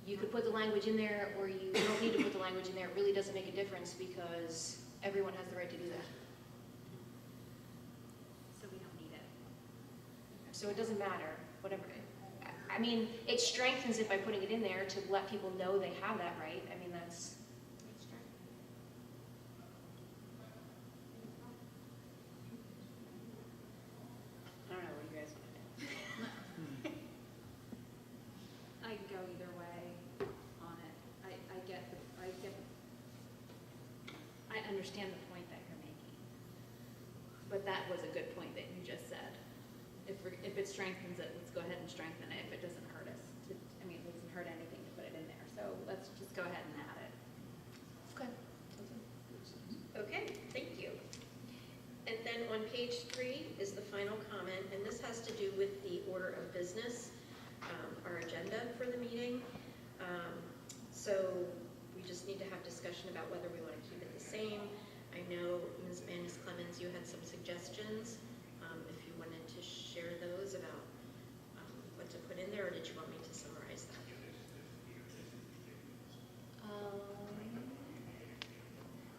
You could put the language in there, or you don't need to put the language in there. It really doesn't make a difference because everyone has the right to do that. So we don't need it. So it doesn't matter, whatever. I mean, it strengthens it by putting it in there to let people know they have that right. I mean, that's... I don't know what you guys want to do. I can go either way on it. I understand the point that you're making. But that was a good point that you just said. If it strengthens it, let's go ahead and strengthen it. If it doesn't hurt us, it doesn't hurt anything to put it in there. So let's just go ahead and add it. Okay. Okay, thank you. And then on page 3 is the final comment, and this has to do with the order of business, our agenda for the meeting. So we just need to have discussion about whether we want to keep it the same. I know, Ms. Clemens, you had some suggestions. If you wanted to share those about what to put in there, or did you want me to summarize that?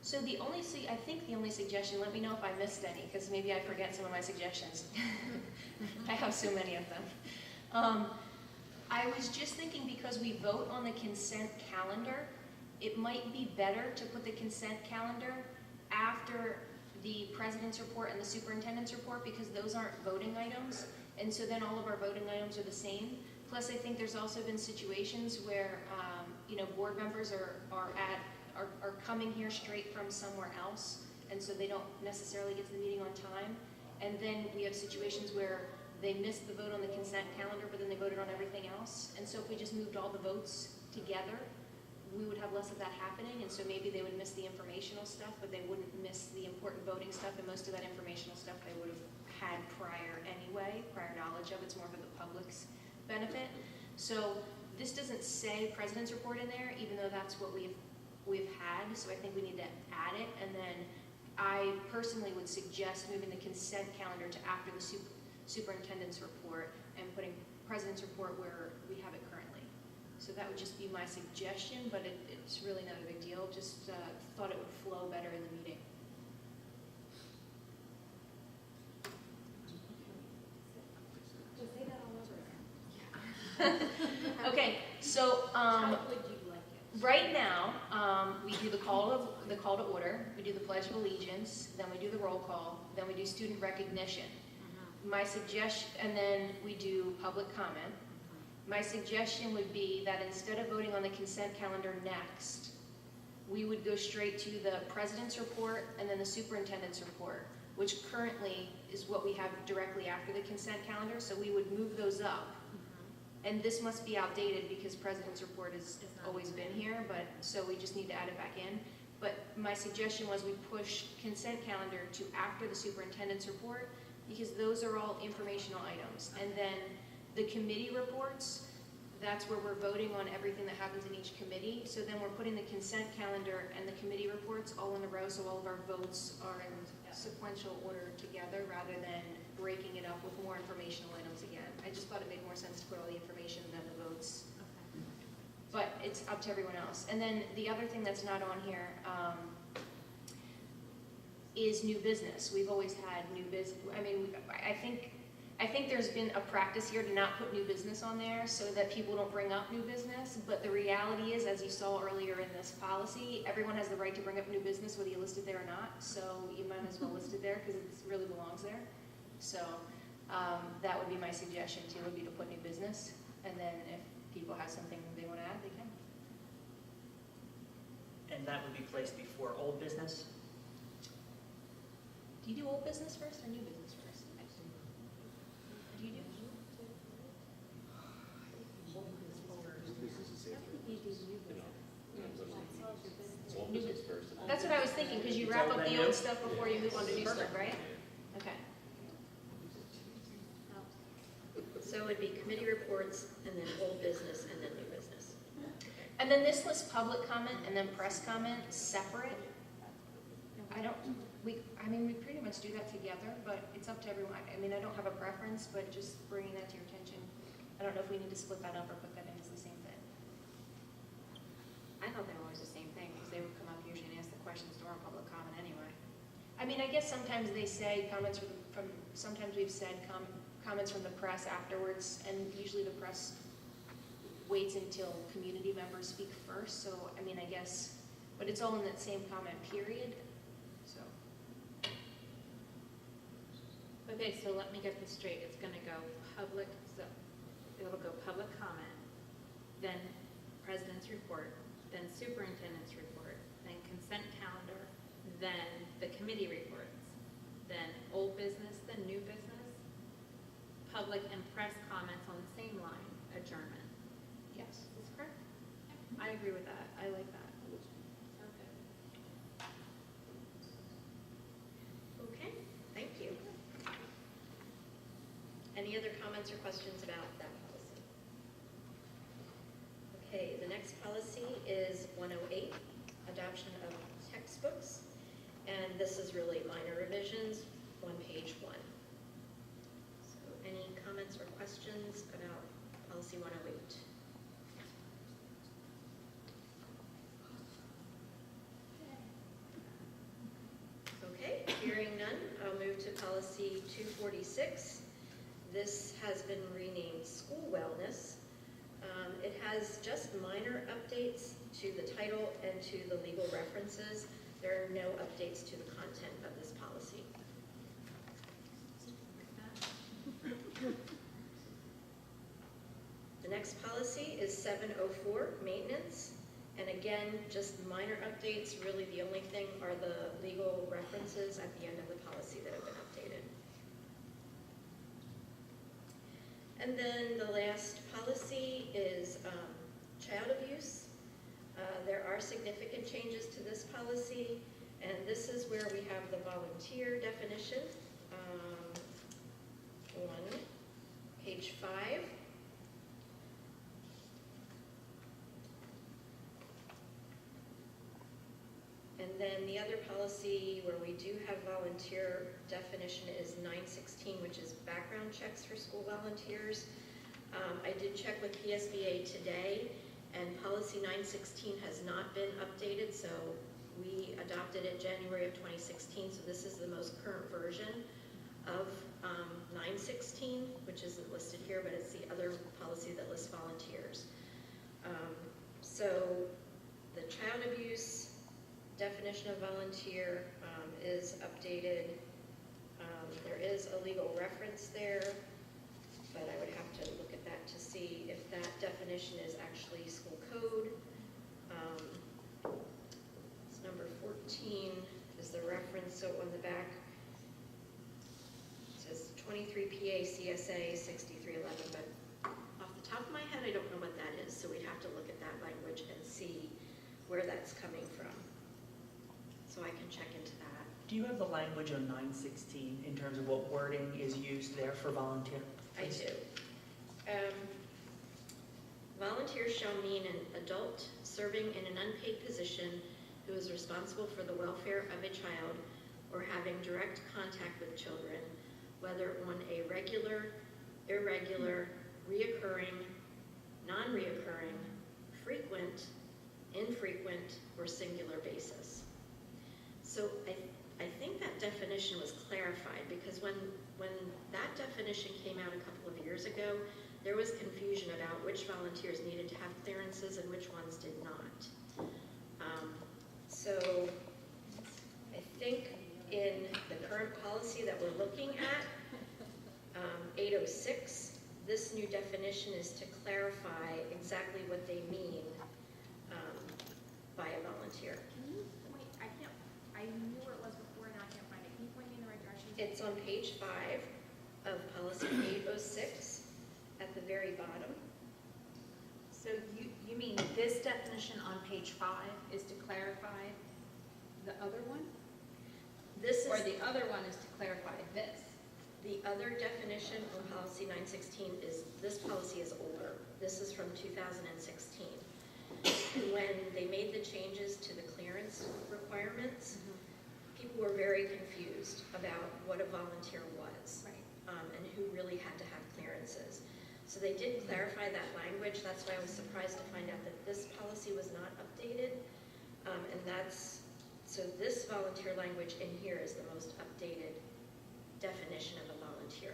So I think the only suggestion, let me know if I missed any, because maybe I forget some of my suggestions. I have so many of them. I was just thinking, because we vote on the consent calendar, it might be better to put the consent calendar after the president's report and the superintendent's report, because those aren't voting items, and so then all of our voting items are the same. Plus, I think there's also been situations where board members are coming here straight from somewhere else, and so they don't necessarily get to the meeting on time. And then we have situations where they missed the vote on the consent calendar, but then they voted on everything else. And so if we just moved all the votes together, we would have less of that happening, and so maybe they would miss the informational stuff, but they wouldn't miss the important voting stuff, and most of that informational stuff they would have had prior anyway, prior knowledge of. It's more for the public's benefit. So this doesn't say president's report in there, even though that's what we've had, so I think we need to add it. And then I personally would suggest moving the consent calendar to after the superintendent's report and putting president's report where we have it currently. So that would just be my suggestion, but it's really not a big deal. Just thought it would flow better in the meeting. Just say that all over again. Okay, so How would you like it? right now we do the call to order, we do the Pledge of Allegiance, then we do the roll call, then we do student recognition. My suggestion, and then we do public comment. My suggestion would be that instead of voting on the consent calendar next, we would go straight to the president's report and then the superintendent's report, which currently is what we have directly after the consent calendar, so we would move those up. And this must be outdated because president's report has always been here, but so we just need to add it back in. But my suggestion was we push consent calendar to after the superintendent's report, because those are all informational items. And then the committee reports, that's where we're voting on everything that happens in each committee. So then we're putting the consent calendar and the committee reports all in a row, so all of our votes are in sequential order together rather than breaking it up with more informational items again. I just thought it made more sense to put all the information than the votes. Okay. But it's up to everyone else. And then the other thing that's not on here is new business. We've always had new business. I mean, I think there's been a practice here to not put new business on there so that people don't bring up new business. But the reality is, as you saw earlier in this policy, everyone has the right to bring up new business whether you list it there or not. So you might as well list it there because it really belongs there. So that would be my suggestion too, would be to put new business. And then if people have something they want to add, they can. And that would be placed before old business? Do you do old business first or new business first? What do you do? New business first. That's what I was thinking, because you wrap up the old stuff before you move on to new stuff, right? Okay. So it would be committee reports, and then old business, and then new business. And then this lists public comment and then press comment separate. I mean, we pretty much do that together, but it's up to everyone. I mean, I don't have a preference, but just bringing that to your attention. I don't know if we need to split that up or put that in as the same thing. questions during public comment anyway. I mean, I guess sometimes they say comments sometimes we've said comments from the press afterwards, and usually the press waits until community members speak first, so, I mean, I guess, but it's all in that same comment period, so. Okay, so let me get this straight. It's gonna go public, so it'll go public comment, then president's report, then superintendent's report, then consent calendar, then the committee reports, then old business, then new business, public and press comments on the same line, adjournment. Yes. Is this correct? I agree with that. I like that. Okay, thank you. Any other comments or questions about that policy? Okay, the next policy is 108, adoption of textbooks. And this is really minor revisions on page 1. So any comments or questions about policy 108? Okay, hearing none, I'll move to policy 246. This has been renamed School Wellness. It has just minor updates to the title and to the legal references. There are no updates to the content of this policy. The next policy is 704, maintenance. And again, just minor updates. Really the only thing are the legal references at the end of the policy that have been updated. And then the last policy is child abuse. There are significant changes to this policy, and this is where we have the volunteer definition on page 5. And then the other policy where we do have volunteer definition is 916, which is background checks for school volunteers. I did check with PSBA today, and policy 916 has not been updated, so we adopted it January of 2016, so this is the most current version of 916, which isn't listed here, but it's the other policy that lists volunteers. So the child abuse definition of volunteer is updated. There is a legal reference there, but I would have to look at that to see if that definition is actually school code. It's number 14 is the reference, so on the back it says 23 PA CSA 6311, but off the top of my head I don't know what that is, so we'd have to look at that language and see where that's coming from. So I can check into that. Do you have the language on 916 in terms of what wording is used there for volunteer? I do. Volunteer shall mean an adult serving in an unpaid position who is responsible for the welfare of a child or having direct contact with children, whether on a regular, irregular, reoccurring, non-reoccurring, frequent, infrequent, or singular basis. So I think that definition was clarified because when that definition came out a couple of years ago, there was confusion about which volunteers needed to have clearances and which ones did not. So I think in the current policy that we're looking at, 806, this new definition is to clarify exactly what they mean by a volunteer. Can you point, I knew where it was before and I can't find it. Can you point me in the right direction? It's on page 5 of policy 806 at the very bottom. So you mean this definition on page 5 is to clarify the other one? This Or is the other one is to clarify this? the other definition on policy 916 is, this policy is older. This is from 2016. When they made the changes to the clearance requirements, people were very confused about what a volunteer was. Right. And who really had to have clearances. So they did clarify that language. That's why I was surprised to find out that this policy was not updated. And that's So this volunteer language in here is the most updated definition of a volunteer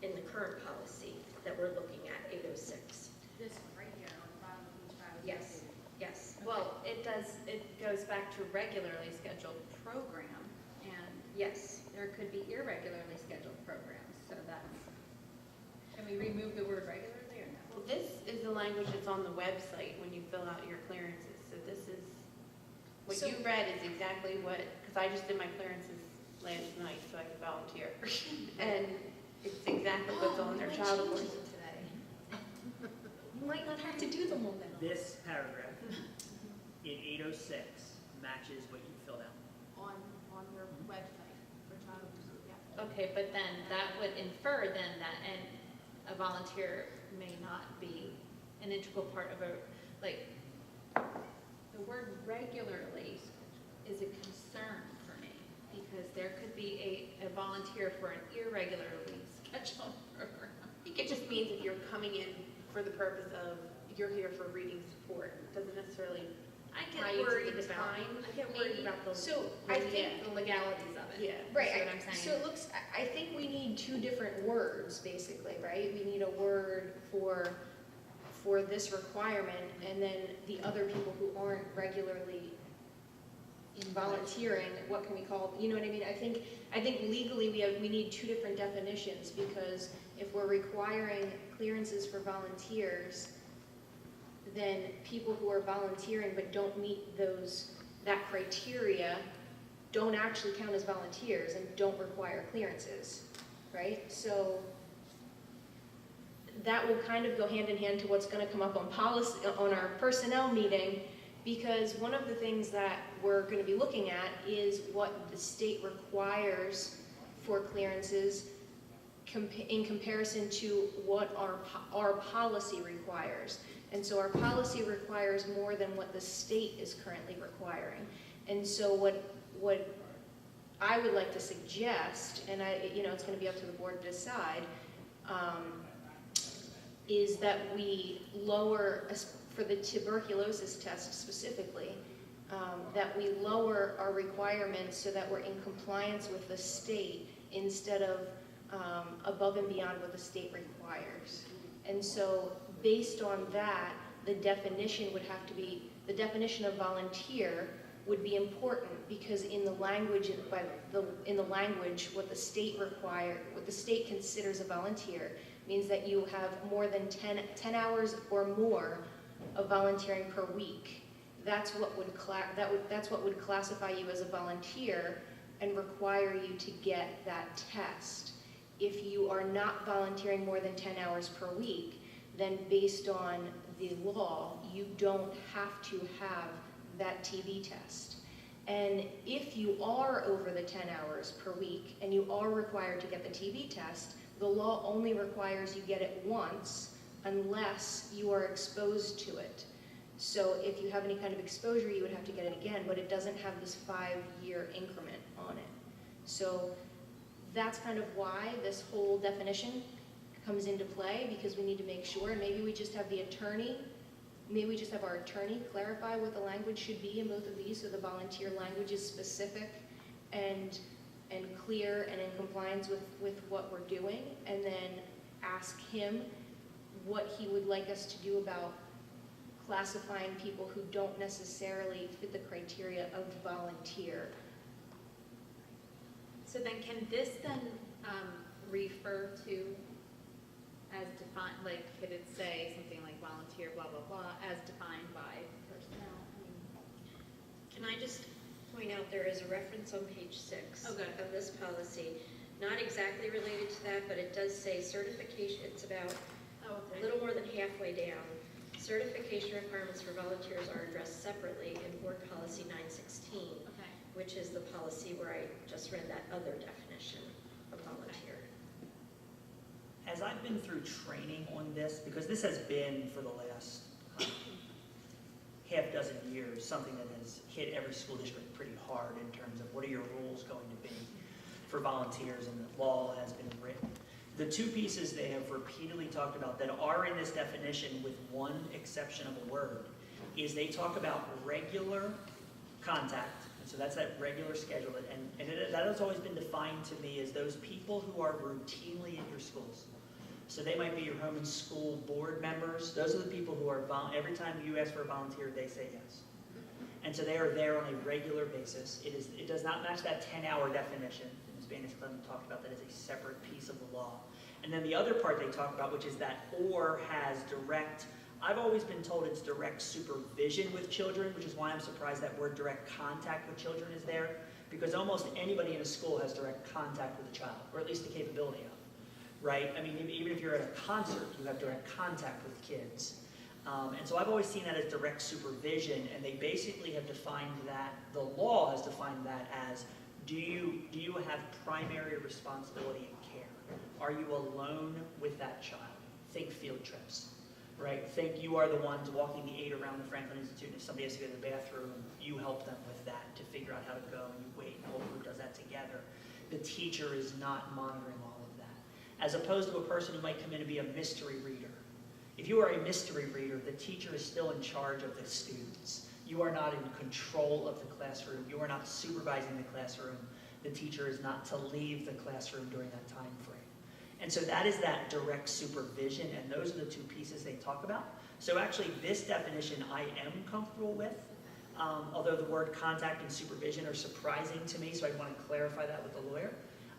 in the current policy that we're looking at, 806. This one right here on the bottom of page 5. is Yes, updated. yes. Well, it goes back to regularly scheduled program, and Yes. there could be irregularly scheduled programs, so that's, can we remove the word regularly or no? Well, this is the language that's on the website when you fill out your clearances, so this is, what So- you read is exactly what, because I just did my clearances last night so I could volunteer. And it's exactly what's on their child Change support. it today. You might not have to do them all now. This paragraph in 806 matches what you filled out. On their website for child abuse, yeah. Okay, but then that would infer then that a volunteer may not be an integral part of a, like, the word regularly is a concern for me, because there could be a volunteer for an irregularly scheduled program. I think it just means if you're coming in for the purpose of, you're here for reading support, it doesn't necessarily I tie get you to worried the about, time. I get worried about the, So I think, the legalities of it. Yeah. right, See what I'm saying? so it looks, I think we need two different words, basically, right? We need a word for this requirement, and then the other people who aren't regularly volunteering, what can we call, you know what I mean? I think legally we need two different definitions, because if we're requiring clearances for volunteers, then people who are volunteering but don't meet that criteria don't actually count as volunteers and don't require clearances, right? So that will kind of go hand in hand to what's going to come up on policy, on our personnel meeting, because one of the things that we're going to be looking at is what the state requires for clearances in comparison to what our policy requires. And so our policy requires more than what the state is currently requiring. And so what I would like to suggest, and it's going to be up to the board to decide, is that we lower, for the tuberculosis test specifically, that we lower our requirements so that we're in compliance with the state instead of above and beyond what the state requires. And so based on that, the definition would have to be, the definition of volunteer would be important, because in the language, what the state considers a volunteer means that you have more than 10 hours or more of volunteering per week. That's what would classify you as a volunteer and require you to get that test. If you are not volunteering more than 10 hours per week, then based on the law, you don't have to have that TB test. And if you are over the 10 hours per week and you are required to get the TB test, the law only requires you get it once unless you are exposed to it. So if you have any kind of exposure, you would have to get it again, but it doesn't have this 5-year increment on it. So that's kind of why this whole definition comes into play, because we need to make sure, and maybe we just have our attorney clarify what the language should be in both of these, so the volunteer language is specific and clear and in compliance with what we're doing, and then ask him what he would like us to do about classifying people who don't necessarily fit the criteria of volunteer. So then can this then refer to as defined, like could it say something like volunteer, blah, blah, blah, as defined by personnel? Can I just point out, there is a reference on page 6 Oh, good. of this policy, not exactly related to that, but it does say certification. It's about Oh, a little more than halfway down. Certification requirements for volunteers are addressed separately in Board Policy 916, Okay. which is the policy where I just read that other definition of volunteer. As I've been through training on this, because this has been for the last half dozen years, something that has hit every school district pretty hard in terms of what are your rules going to be for volunteers, and the law has been written. The two pieces they have repeatedly talked about that are in this definition with one exception of a word is they talk about regular contact And so that's that regular schedule. That has always been defined to me as those people who are routinely in your schools. So they might be your home and school board members. Those are the people who are, every time you ask for a volunteer, they say yes. And so they are there on a regular basis. It does not match that 10-hour definition. Ms. Banis-Clement talked about that as a separate piece of the law. And then the other part they talk about, which is that or has direct, I've always been told it's direct supervision with children, which is why I'm surprised that word direct contact with children is there, because almost anybody in a school has direct contact with a child, or at least the capability of, right? I mean, even if you're at a concert, you have direct contact with kids. And so I've always seen that as direct supervision, and they basically have defined that, the law has defined that as, do you have primary responsibility and care? Are you alone with that child? Think field trips, right? Think you are the ones walking the 8 around the Franklin Institute, and if somebody has to go to the bathroom, you help them with that to figure out how to go, and you wait, and the whole group does that together. The teacher is not monitoring all of that. As opposed to a person who might come in and be a mystery reader. If you are a mystery reader, the teacher is still in charge of the students. You are not in control of the classroom. You are not supervising the classroom. The teacher is not to leave the classroom during that time frame. And so that is that direct supervision, and those are the two pieces they talk about. So actually, this definition I am comfortable with, although the word contact and supervision are surprising to me, so I want to clarify that with the lawyer.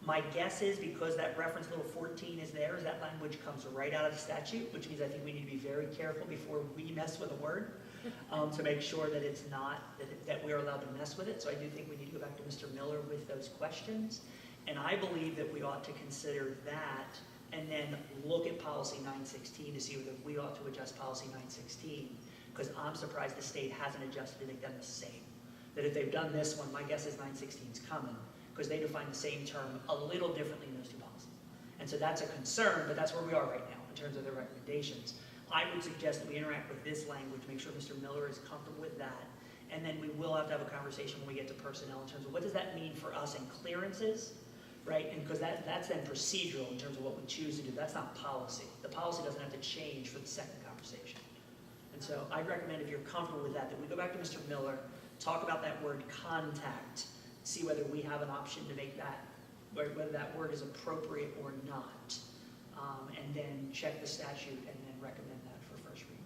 My guess is, because that reference little 14 is there, is that language comes right out of the statute, which means I think we need to be very careful before we mess with a word to make sure that it's not, that we're allowed to mess with it. So I do think we need to go back to Mr. Miller with those questions. And I believe that we ought to consider that and then look at policy 916 to see whether we ought to adjust policy 916, because I'm surprised the state hasn't adjusted it, they've done the same. That if they've done this one, my guess is 916 is coming, because they define the same term a little differently in those two policies. And so that's a concern, but that's where we are right now in terms of their recommendations. I would suggest that we interact with this language, make sure Mr. Miller is comfortable with that, and then we will have to have a conversation when we get to personnel in terms of what does that mean for us in clearances, right? And because that's then procedural in terms of what we choose to do. That's not policy. The policy doesn't have to change for the second conversation. And so I'd recommend, if you're comfortable with that we go back to Mr. Miller, talk about that word contact, see whether we have an option to make that, whether that word is appropriate or not, and then check the statute and then recommend that for first reading.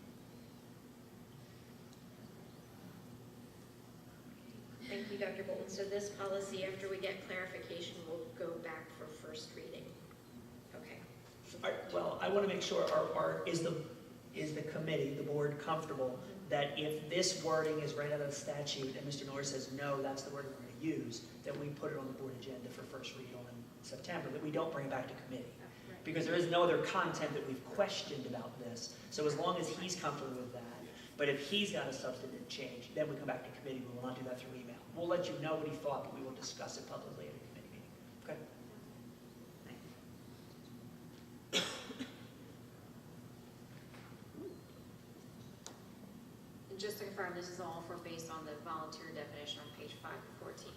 Thank you, Dr. Bolton. So this policy, after we get clarification, will go back for first reading. Okay. All right, well, I want to make sure, is the committee, the board, comfortable that if this wording is right out of the statute and Mr. Miller says, no, that's the wording we're going to use, that we put it on the board agenda for first read on September, that we don't bring it back to committee? Because there is no other content that we've questioned about this. So as long as he's comfortable with that, but if he's got a substantive change, then we come back to committee. We will not do that through email. We'll let you know what he thought, but we will discuss it publicly at a committee meeting. Okay? And just to confirm, this is all based on the volunteer definition on page 5 to 14.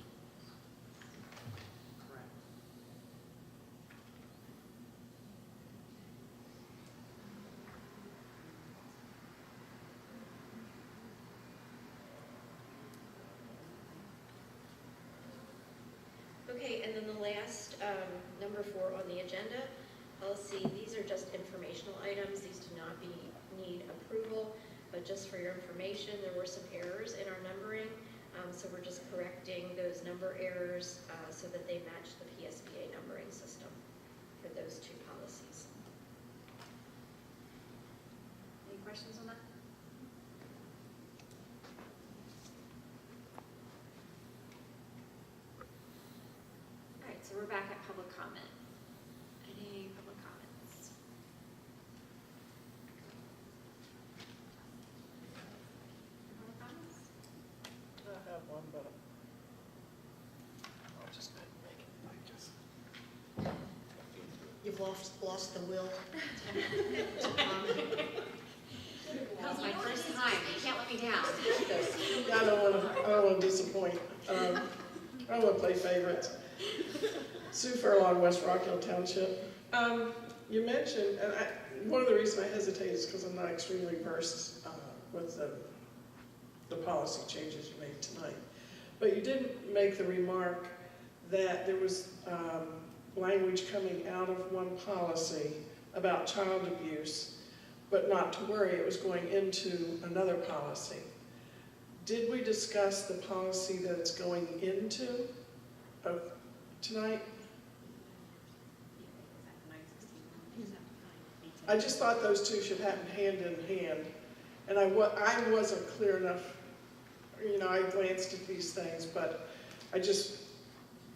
Correct. Okay, and then the last, number 4 on the agenda, policy, these are just informational items. These do not need approval, but just for your information, there were some errors in our numbering. So we're just correcting those number errors so that they match the PSBA numbering system for those two policies. Any questions on that? All right, so we're back at public comment. Any public comments? Public comments? I have one, but I'll just make it, I guess. You've lost the will. That was my first time. You can't let me down. I don't want to disappoint. I don't want to play favorites. Sue Furlong, West Rock Hill Township. You mentioned, and one of the reasons I hesitate is because I'm not extremely versed with the policy changes you made tonight. But you did make the remark that there was language coming out of one policy about child abuse, but not to worry, it was going into another policy. Did we discuss the policy that it's going into tonight? I just thought those two should happen hand in hand. And I wasn't clear enough, you know, I glanced at these things, but I just,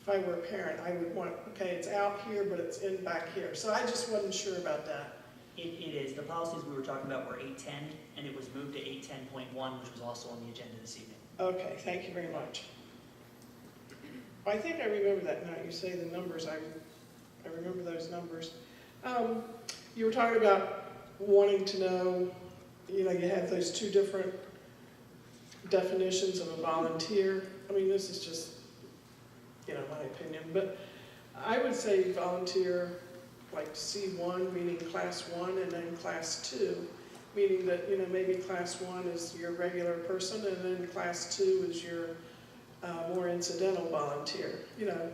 if I were a parent, I would want, okay, it's out here, but it's in back here. So I just wasn't sure about that. It is. The policies we were talking about were 810, and it was moved to 810.1, which was also on the agenda this evening. Okay, thank you very much. I think I remember that now. You say the numbers, I remember those numbers. You were talking about wanting to know, you know, you have those two different definitions of a volunteer. I mean, this is just, you know, my opinion, but I would say volunteer like C1, meaning class 1, and then class 2, meaning that, you know, maybe class 1 is your regular person, and then class 2 is your more incidental volunteer. You know,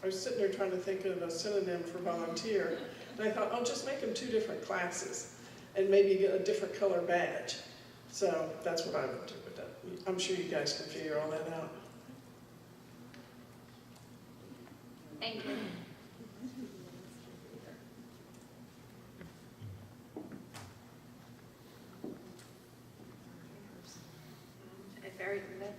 I was sitting there trying to think of a synonym for volunteer, and I thought, oh, just make them two different classes, and maybe get a different color badge. So that's what I would do with that. I'm sure you guys can figure all that out. Thank you. I've already met